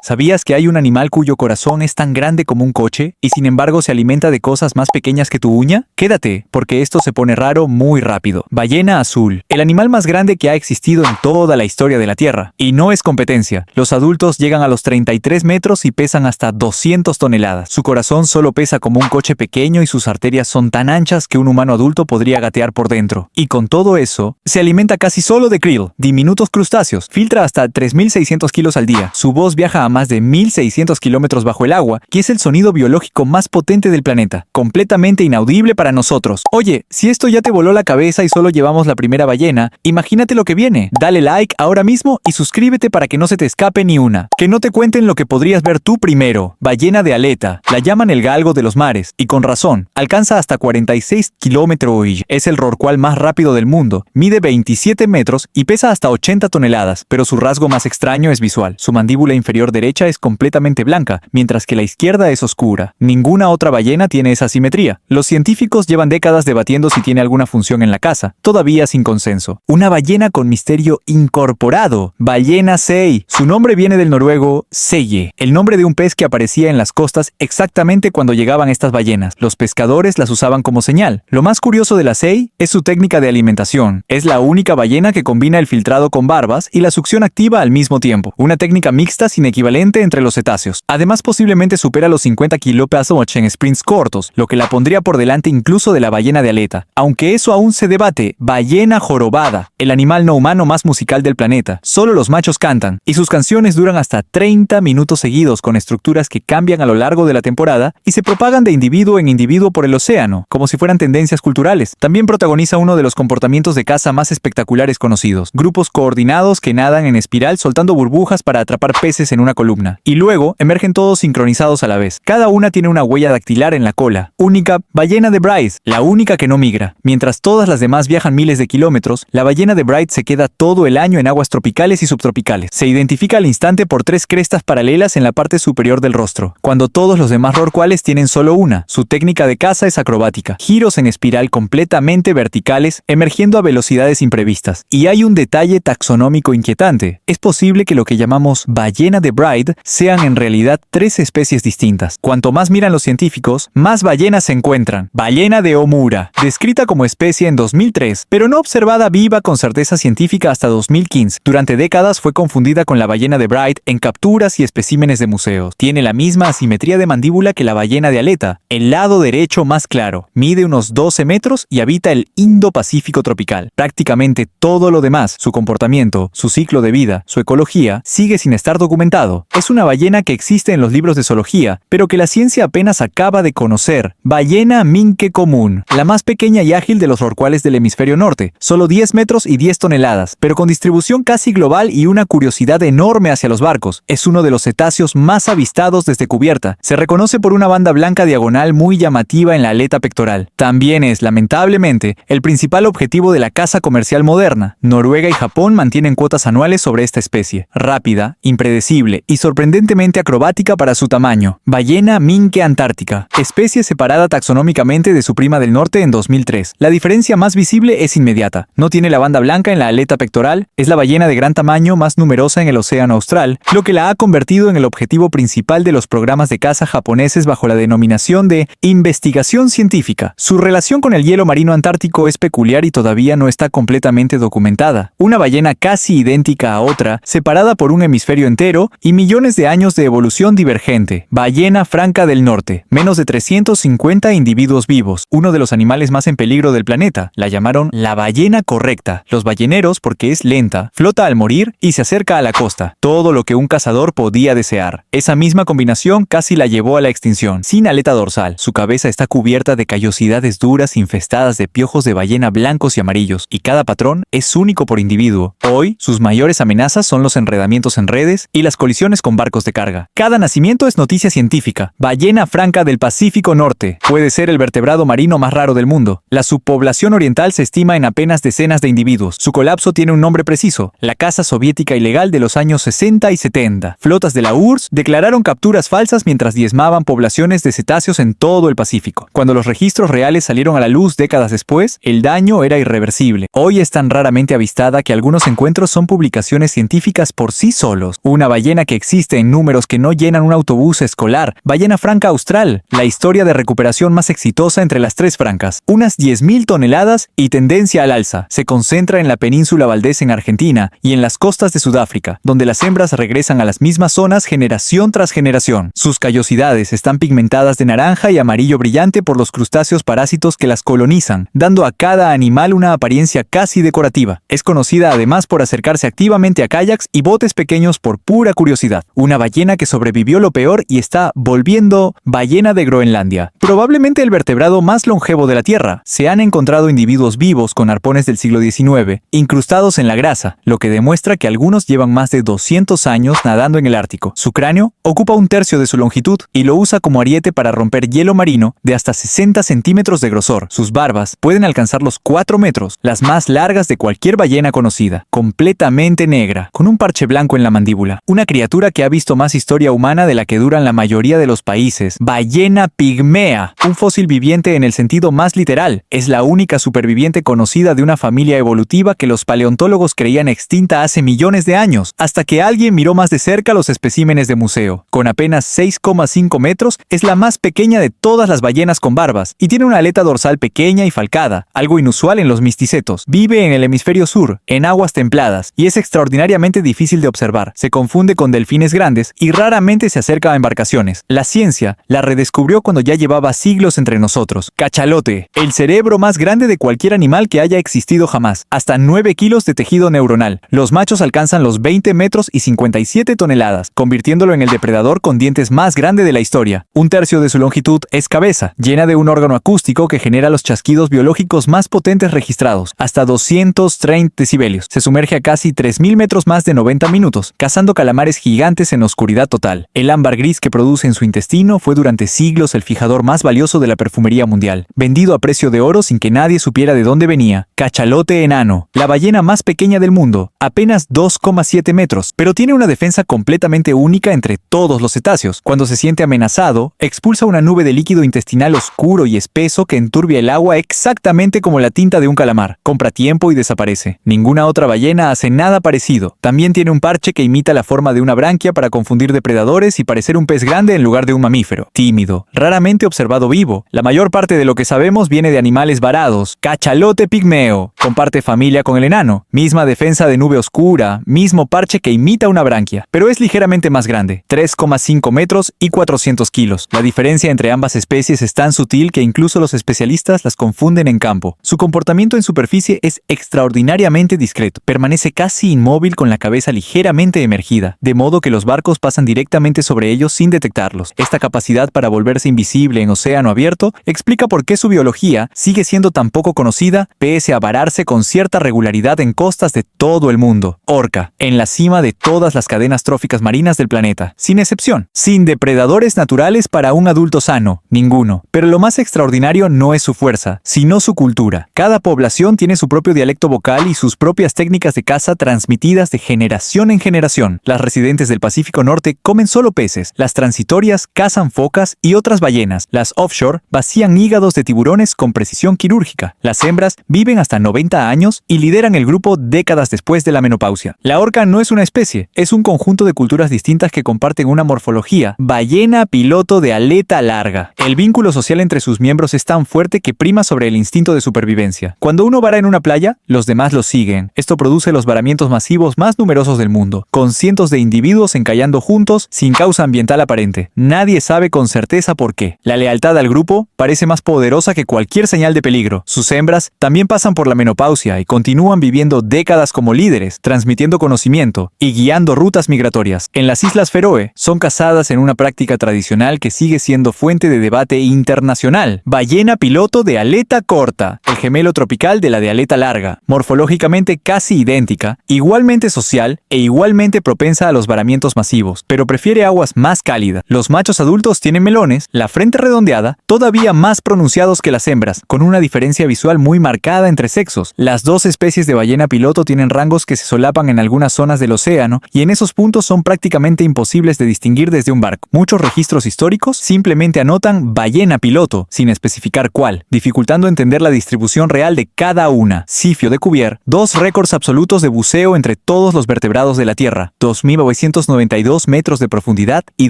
¿Sabías que hay un animal cuyo corazón es tan grande como un coche y sin embargo se alimenta de cosas más pequeñas que tu uña? Quédate, porque esto se pone raro muy rápido. Ballena azul, el animal más grande que ha existido en toda la historia de la Tierra. Y no es competencia. Los adultos llegan a los 33 metros y pesan hasta 200 toneladas. Su corazón solo pesa como un coche pequeño y sus arterias son tan anchas que un humano adulto podría gatear por dentro. Y con todo eso, se alimenta casi solo de krill, diminutos crustáceos. Filtra hasta 3.600 kilos al día. Su voz viaja a más de 1.600 kilómetros bajo el agua, y es el sonido biológico más potente del planeta, completamente inaudible para nosotros. Oye, si esto ya te voló la cabeza y solo llevamos la primera ballena, imagínate lo que viene. Dale like ahora mismo y suscríbete para que no se te escape ni una. Que no te cuenten lo que podrías ver tú primero. Ballena de aleta. La llaman el galgo de los mares, y con razón. Alcanza hasta 46 kilómetros. Es el rorcual más rápido del mundo. Mide 27 metros y pesa hasta 80 toneladas, pero su rasgo más extraño es visual. Su mandíbula inferior derecha es completamente blanca, mientras que la izquierda es oscura. Ninguna otra ballena tiene esa simetría. Los científicos llevan décadas debatiendo si tiene alguna función en la caza, todavía sin consenso. Una ballena con misterio incorporado. Ballena sei. Su nombre viene del noruego selle, el nombre de un pez que aparecía en las costas exactamente cuando llegaban estas ballenas. Los pescadores las usaban como señal. Lo más curioso de la sei es su técnica de alimentación. Es la única ballena que combina el filtrado con barbas y la succión activa al mismo tiempo. Una técnica mixta sin equivalente entre los cetáceos. Además, posiblemente supera los 50 kilómetros en sprints cortos, lo que la pondría por delante incluso de la ballena de aleta. Aunque eso aún se debate, ballena jorobada, el animal no humano más musical del planeta. Solo los machos cantan, y sus canciones duran hasta 30 minutos seguidos con estructuras que cambian a lo largo de la temporada y se propagan de individuo en individuo por el océano, como si fueran tendencias culturales. También protagoniza uno de los comportamientos de caza más espectaculares conocidos. Grupos coordinados que nadan en espiral soltando burbujas para atrapar peces en una columna. Y luego emergen todos sincronizados a la vez. Cada una tiene una huella dactilar en la cola. Única ballena de Bryce, la única que no migra. Mientras todas las demás viajan miles de kilómetros, la ballena de Bryce se queda todo el año en aguas tropicales y subtropicales. Se identifica al instante por 3 crestas paralelas en la parte superior del rostro, cuando todos los demás rorcuales tienen solo una. Su técnica de caza es acrobática. Giros en espiral completamente verticales, emergiendo a velocidades imprevistas. Y hay un detalle taxonómico inquietante. Es posible que lo que llamamos ballena de Bride sean en realidad 3 especies distintas. Cuanto más miran los científicos, más ballenas se encuentran. Ballena de Omura, descrita como especie en 2003, pero no observada viva con certeza científica hasta 2015. Durante décadas fue confundida con la ballena de Bride en capturas y especímenes de museos. Tiene la misma asimetría de mandíbula que la ballena de aleta, el lado derecho más claro. Mide unos 12 metros y habita el Indo-Pacífico tropical. Prácticamente todo lo demás, su comportamiento, su ciclo de vida, su ecología, sigue sin estar documentado. Es una ballena que existe en los libros de zoología, pero que la ciencia apenas acaba de conocer. Ballena minke común, la más pequeña y ágil de los rorcuales del hemisferio norte, solo 10 metros y 10 toneladas, pero con distribución casi global y una curiosidad enorme hacia los barcos. Es uno de los cetáceos más avistados desde cubierta. Se reconoce por una banda blanca diagonal muy llamativa en la aleta pectoral. También es, lamentablemente, el principal objetivo de la caza comercial moderna. Noruega y Japón mantienen cuotas anuales sobre esta especie. Rápida, impredecible y sorprendentemente acrobática para su tamaño. Ballena minke antártica, especie separada taxonómicamente de su prima del norte en 2003. La diferencia más visible es inmediata. No tiene la banda blanca en la aleta pectoral, es la ballena de gran tamaño más numerosa en el océano austral, lo que la ha convertido en el objetivo principal de los programas de caza japoneses bajo la denominación de investigación científica. Su relación con el hielo marino antártico es peculiar y todavía no está completamente documentada. Una ballena casi idéntica a otra, separada por un hemisferio entero y millones de años de evolución divergente. Ballena franca del norte, menos de 350 individuos vivos, uno de los animales más en peligro del planeta. La llamaron la ballena correcta. Los balleneros porque es lenta, flota al morir y se acerca a la costa. Todo lo que un cazador podía desear. Esa misma combinación casi la llevó a la extinción. Sin aleta dorsal, su cabeza está cubierta de callosidades duras infestadas de piojos de ballena blancos y amarillos, y cada patrón es único por individuo. Hoy, sus mayores amenazas son los enredamientos en redes y las colisiones con barcos de carga. Cada nacimiento es noticia científica. Ballena franca del Pacífico Norte. Puede ser el vertebrado marino más raro del mundo. La subpoblación oriental se estima en apenas decenas de individuos. Su colapso tiene un nombre preciso: la caza soviética ilegal de los años 60 y 70. Flotas de la URSS declararon capturas falsas mientras diezmaban poblaciones de cetáceos en todo el Pacífico. Cuando los registros reales salieron a la luz décadas después, el daño era irreversible. Hoy es tan raramente avistada que algunos encuentros son publicaciones científicas por sí solos. Una ballena que que existe en números que no llenan un autobús escolar. Ballena franca austral, la historia de recuperación más exitosa entre las tres francas. Unas 10.000 toneladas y tendencia al alza. Se concentra en la península Valdés en Argentina y en las costas de Sudáfrica, donde las hembras regresan a las mismas zonas generación tras generación. Sus callosidades están pigmentadas de naranja y amarillo brillante por los crustáceos parásitos que las colonizan, dando a cada animal una apariencia casi decorativa. Es conocida además por acercarse activamente a kayaks y botes pequeños por pura curiosidad. Una ballena que sobrevivió lo peor y está volviendo ballena de Groenlandia. Probablemente el vertebrado más longevo de la Tierra. Se han encontrado individuos vivos con arpones del siglo XIX, incrustados en la grasa, lo que demuestra que algunos llevan más de 200 años nadando en el Ártico. Su cráneo ocupa un tercio de su longitud y lo usa como ariete para romper hielo marino de hasta 60 centímetros de grosor. Sus barbas pueden alcanzar los 4 metros, las más largas de cualquier ballena conocida, completamente negra, con un parche blanco en la mandíbula. Una criatura que ha visto más historia humana de la que duran la mayoría de los países. Ballena pigmea, un fósil viviente en el sentido más literal. Es la única superviviente conocida de una familia evolutiva que los paleontólogos creían extinta hace millones de años, hasta que alguien miró más de cerca los especímenes de museo. Con apenas 6,5 metros, es la más pequeña de todas las ballenas con barbas y tiene una aleta dorsal pequeña y falcada, algo inusual en los misticetos. Vive en el hemisferio sur, en aguas templadas, y es extraordinariamente difícil de observar. Se confunde con delfines grandes y raramente se acerca a embarcaciones. La ciencia la redescubrió cuando ya llevaba siglos entre nosotros. Cachalote, el cerebro más grande de cualquier animal que haya existido jamás. Hasta 9 kilos de tejido neuronal. Los machos alcanzan los 20 metros y 57 toneladas, convirtiéndolo en el depredador con dientes más grande de la historia. Un tercio de su longitud es cabeza, llena de un órgano acústico que genera los chasquidos biológicos más potentes registrados, hasta 230 decibelios. Se sumerge a casi 3.000 metros más de 90 minutos, cazando calamares gigantes en oscuridad total. El ámbar gris que produce en su intestino fue durante siglos el fijador más valioso de la perfumería mundial, vendido a precio de oro sin que nadie supiera de dónde venía. Cachalote enano, la ballena más pequeña del mundo, apenas 2,7 metros, pero tiene una defensa completamente única entre todos los cetáceos. Cuando se siente amenazado, expulsa una nube de líquido intestinal oscuro y espeso que enturbia el agua exactamente como la tinta de un calamar. Compra tiempo y desaparece. Ninguna otra ballena hace nada parecido. También tiene un parche que imita la forma de una branquia para confundir depredadores y parecer un pez grande en lugar de un mamífero. Tímido, raramente observado vivo. La mayor parte de lo que sabemos viene de animales varados. Cachalote pigmeo. Comparte familia con el enano. Misma defensa de nube oscura. Mismo parche que imita una branquia. Pero es ligeramente más grande. 3,5 metros y 400 kilos. La diferencia entre ambas especies es tan sutil que incluso los especialistas las confunden en campo. Su comportamiento en superficie es extraordinariamente discreto. Permanece casi inmóvil con la cabeza ligeramente emergida, de modo que los barcos pasan directamente sobre ellos sin detectarlos. Esta capacidad para volverse invisible en océano abierto explica por qué su biología sigue siendo tan poco conocida, pese a vararse con cierta regularidad en costas de todo el mundo. Orca, en la cima de todas las cadenas tróficas marinas del planeta, sin excepción. Sin depredadores naturales para un adulto sano, ninguno. Pero lo más extraordinario no es su fuerza, sino su cultura. Cada población tiene su propio dialecto vocal y sus propias técnicas de caza transmitidas de generación en generación. Las residentes del Pacífico Norte comen solo peces. Las transitorias cazan focas y otras ballenas. Las offshore vacían hígados de tiburones con precisión quirúrgica. Las hembras viven hasta 90 años y lideran el grupo décadas después de la menopausia. La orca no es una especie, es un conjunto de culturas distintas que comparten una morfología. Ballena piloto de aleta larga. El vínculo social entre sus miembros es tan fuerte que prima sobre el instinto de supervivencia. Cuando uno vara en una playa, los demás lo siguen. Esto produce los varamientos masivos más numerosos del mundo, con cientos de individuos encallando juntos sin causa ambiental aparente. Nadie sabe con certeza por qué. La lealtad al grupo parece más poderosa que cualquier señal de peligro. Sus hembras también pasan por la menopausia y continúan viviendo décadas como líderes, transmitiendo conocimiento y guiando rutas migratorias. En las Islas Feroe son cazadas en una práctica tradicional que sigue siendo fuente de debate internacional. Ballena piloto de aleta corta, el gemelo tropical de la de aleta larga, morfológicamente casi idéntica, igualmente social e igualmente propensa a los varamientos masivos, pero prefiere aguas más cálidas. Los machos adultos tienen melones, la frente redondeada, todavía más pronunciados que las hembras, con una diferencia visual muy marcada entre sexos. Las dos especies de ballena piloto tienen rangos que se solapan en algunas zonas del océano y en esos puntos son prácticamente imposibles de distinguir desde un barco. Muchos registros históricos simplemente anotan ballena piloto, sin especificar cuál, dificultando entender la distribución real de cada una. Sifio de Cuvier, 2 récords absolutos de buceo entre todos los vertebrados de la Tierra, 2.900 1.992 metros de profundidad y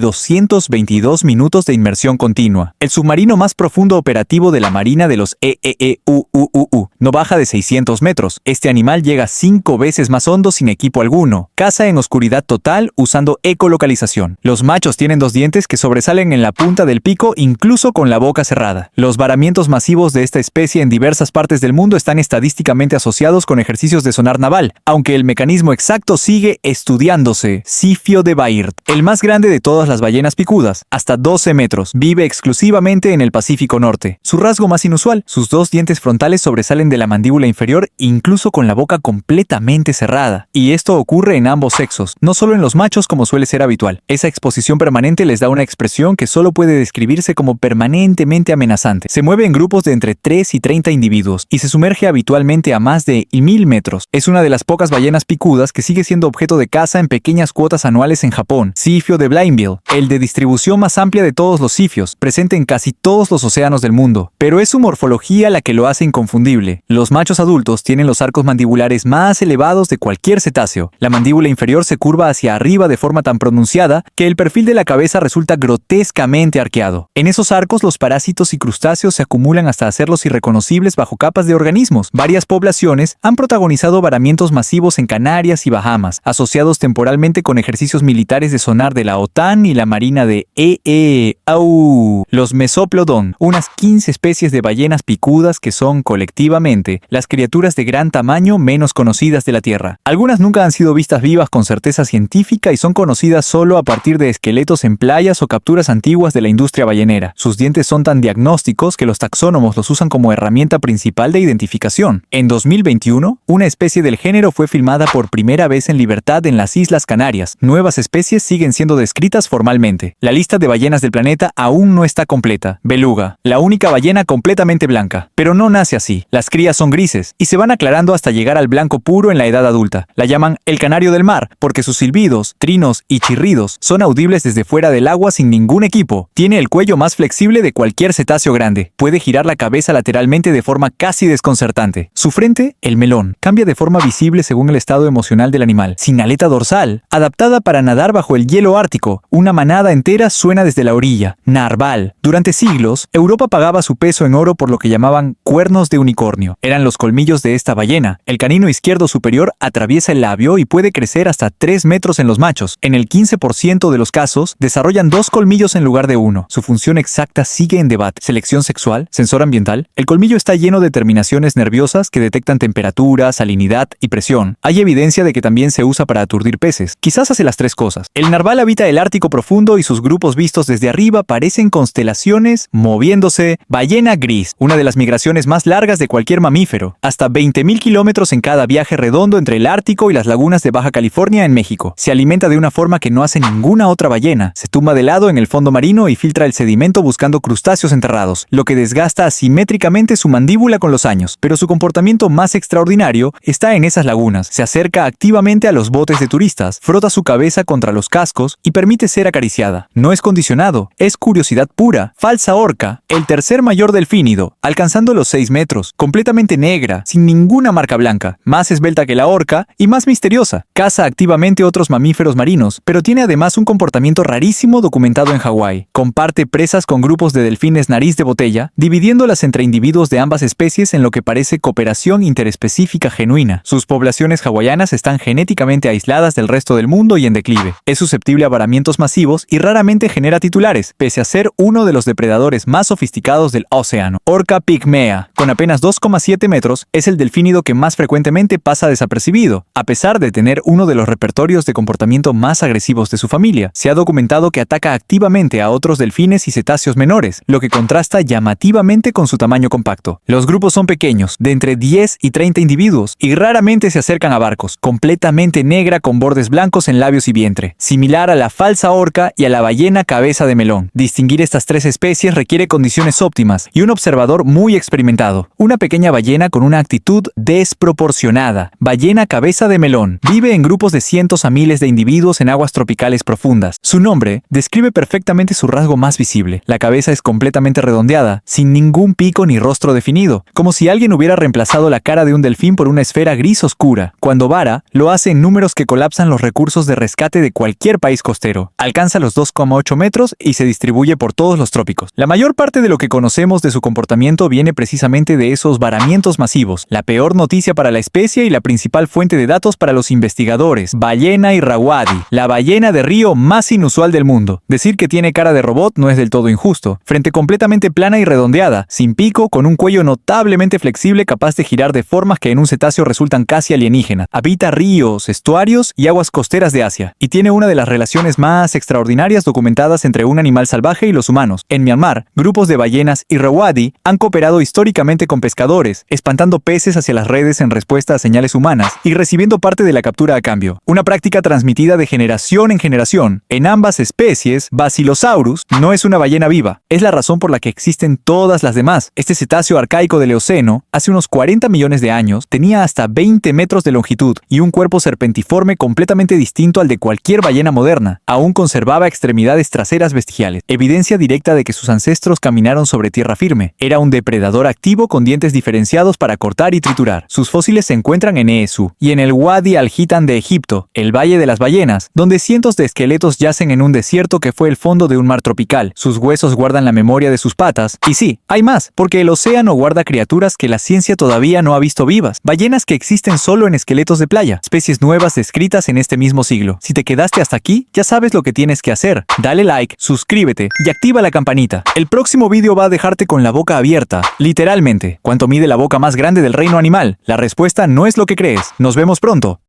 222 minutos de inmersión continua. El submarino más profundo operativo de la Marina de los EEEUUU no baja de 600 metros. Este animal llega 5 veces más hondo sin equipo alguno. Caza en oscuridad total usando ecolocalización. Los machos tienen 2 dientes que sobresalen en la punta del pico incluso con la boca cerrada. Los varamientos masivos de esta especie en diversas partes del mundo están estadísticamente asociados con ejercicios de sonar naval, aunque el mecanismo exacto sigue estudiándose. Sifio de Baird, el más grande de todas las ballenas picudas, hasta 12 metros, vive exclusivamente en el Pacífico Norte. Su rasgo más inusual, sus 2 dientes frontales sobresalen de la mandíbula inferior incluso con la boca completamente cerrada. Y esto ocurre en ambos sexos, no solo en los machos como suele ser habitual. Esa exposición permanente les da una expresión que solo puede describirse como permanentemente amenazante. Se mueve en grupos de entre 3 y 30 individuos y se sumerge habitualmente a más de 1000 metros. Es una de las pocas ballenas picudas que sigue siendo objeto de caza en pequeñas cuotas anuales en Japón. Sifio de Blainville, el de distribución más amplia de todos los sifios, presente en casi todos los océanos del mundo. Pero es su morfología la que lo hace inconfundible. Los machos adultos tienen los arcos mandibulares más elevados de cualquier cetáceo. La mandíbula inferior se curva hacia arriba de forma tan pronunciada que el perfil de la cabeza resulta grotescamente arqueado. En esos arcos los parásitos y crustáceos se acumulan hasta hacerlos irreconocibles bajo capas de organismos. Varias poblaciones han protagonizado varamientos masivos en Canarias y Bahamas, asociados temporalmente con ejercicios militares de sonar de la OTAN y la Marina de EEAU. Los Mesoplodon, unas 15 especies de ballenas picudas que son, colectivamente, las criaturas de gran tamaño menos conocidas de la Tierra. Algunas nunca han sido vistas vivas con certeza científica y son conocidas solo a partir de esqueletos en playas o capturas antiguas de la industria ballenera. Sus dientes son tan diagnósticos que los taxónomos los usan como herramienta principal de identificación. En 2021, una especie del género fue filmada por primera vez en libertad en las Islas Canarias. Nuevas especies siguen siendo descritas formalmente. La lista de ballenas del planeta aún no está completa. Beluga, la única ballena completamente blanca. Pero no nace así. Las crías son grises y se van aclarando hasta llegar al blanco puro en la edad adulta. La llaman el canario del mar porque sus silbidos, trinos y chirridos son audibles desde fuera del agua sin ningún equipo. Tiene el cuello más flexible de cualquier cetáceo grande. Puede girar la cabeza lateralmente de forma casi desconcertante. Su frente, el melón, cambia de forma visible según el estado emocional del animal. Sin aleta dorsal, adaptada para nadar bajo el hielo ártico, una manada entera suena desde la orilla. Narval. Durante siglos, Europa pagaba su peso en oro por lo que llamaban cuernos de unicornio. Eran los colmillos de esta ballena. El canino izquierdo superior atraviesa el labio y puede crecer hasta 3 metros en los machos. En el 15% de los casos, desarrollan 2 colmillos en lugar de 1. Su función exacta sigue en debate. Selección sexual, sensor ambiental. El colmillo está lleno de terminaciones nerviosas que detectan temperatura, salinidad y presión. Hay evidencia de que también se usa para aturdir peces. Quizás hace las 3 cosas. El narval habita el Ártico profundo y sus grupos vistos desde arriba parecen constelaciones moviéndose. Ballena gris, una de las migraciones más largas de cualquier mamífero. Hasta 20.000 kilómetros en cada viaje redondo entre el Ártico y las lagunas de Baja California en México. Se alimenta de una forma que no hace ninguna otra ballena. Se tumba de lado en el fondo marino y filtra el sedimento buscando crustáceos enterrados, lo que desgasta asimétricamente su mandíbula con los años. Pero su comportamiento más extraordinario está en esas lagunas. Se acerca activamente a los botes de turistas, frota su cabeza contra los cascos y permite ser acariciada. No es condicionado, es curiosidad pura. Falsa orca, el tercer mayor delfínido, alcanzando los 6 metros, completamente negra, sin ninguna marca blanca, más esbelta que la orca y más misteriosa. Caza activamente otros mamíferos marinos, pero tiene además un comportamiento rarísimo documentado en Hawái. Comparte presas con grupos de delfines nariz de botella, dividiéndolas entre individuos de ambas especies en lo que parece cooperación interespecífica genuina. Sus poblaciones hawaianas están genéticamente aisladas del resto del mundo y en declive. Es susceptible a varamientos masivos y raramente genera titulares, pese a ser uno de los depredadores más sofisticados del océano. Orca pigmea, con apenas 2,7 metros, es el delfínido que más frecuentemente pasa desapercibido, a pesar de tener uno de los repertorios de comportamiento más agresivos de su familia. Se ha documentado que ataca activamente a otros delfines y cetáceos menores, lo que contrasta llamativamente con su tamaño compacto. Los grupos son pequeños, de entre 10 y 30 individuos, y raramente se acercan a barcos. Completamente negra con bordes blancos en labios y vientre, similar a la falsa orca y a la ballena cabeza de melón. Distinguir estas 3 especies requiere condiciones óptimas y un observador muy experimentado. Una pequeña ballena con una actitud desproporcionada. Ballena cabeza de melón. Vive en grupos de cientos a miles de individuos en aguas tropicales profundas. Su nombre describe perfectamente su rasgo más visible. La cabeza es completamente redondeada, sin ningún pico ni rostro definido, como si alguien hubiera reemplazado la cara de un delfín por una esfera gris oscura. Cuando vara, lo hace en números que colapsan los recursos de rescate de cualquier país costero. Alcanza los 2,8 metros y se distribuye por todos los trópicos. La mayor parte de lo que conocemos de su comportamiento viene precisamente de esos varamientos masivos. La peor noticia para la especie y la principal fuente de datos para los investigadores, ballena irrawaddy, la ballena de río más inusual del mundo. Decir que tiene cara de robot no es del todo injusto. Frente completamente plana y redondeada, sin pico, con un cuello notablemente flexible capaz de girar de formas que en un cetáceo resultan casi alienígenas. Habita ríos, estuarios y aguas costeras de Asia, y tiene una de las relaciones más extraordinarias documentadas entre un animal salvaje y los humanos. En Myanmar, grupos de ballenas irrawaddy han cooperado históricamente con pescadores, espantando peces hacia las redes en respuesta a señales humanas y recibiendo parte de la captura a cambio. Una práctica transmitida de generación en generación. En ambas especies, Basilosaurus no es una ballena viva. Es la razón por la que existen todas las demás. Este cetáceo arcaico del Eoceno, hace unos 40 millones de años, tenía hasta 20 metros de longitud y un cuerpo serpentiforme completamente distinto al de cualquier ballena moderna. Aún conservaba extremidades traseras vestigiales, evidencia directa de que sus ancestros caminaron sobre tierra firme. Era un depredador activo con dientes diferenciados para cortar y triturar. Sus fósiles se encuentran en Eesu y en el Wadi al-Hitan de Egipto, el Valle de las Ballenas, donde cientos de esqueletos yacen en un desierto que fue el fondo de un mar tropical. Sus huesos guardan la memoria de sus patas. Y sí, hay más, porque el océano guarda criaturas que la ciencia todavía no ha visto vivas. Ballenas que existen solo en esqueletos de playa. Especies nuevas descritas en este mismo siglo. Si te quedaste hasta aquí, ya sabes lo que tienes que hacer. Dale like, suscríbete y activa la campanita. El próximo vídeo va a dejarte con la boca abierta. Literalmente. ¿Cuánto mide la boca más grande del reino animal? La respuesta no es lo que crees. Nos vemos pronto.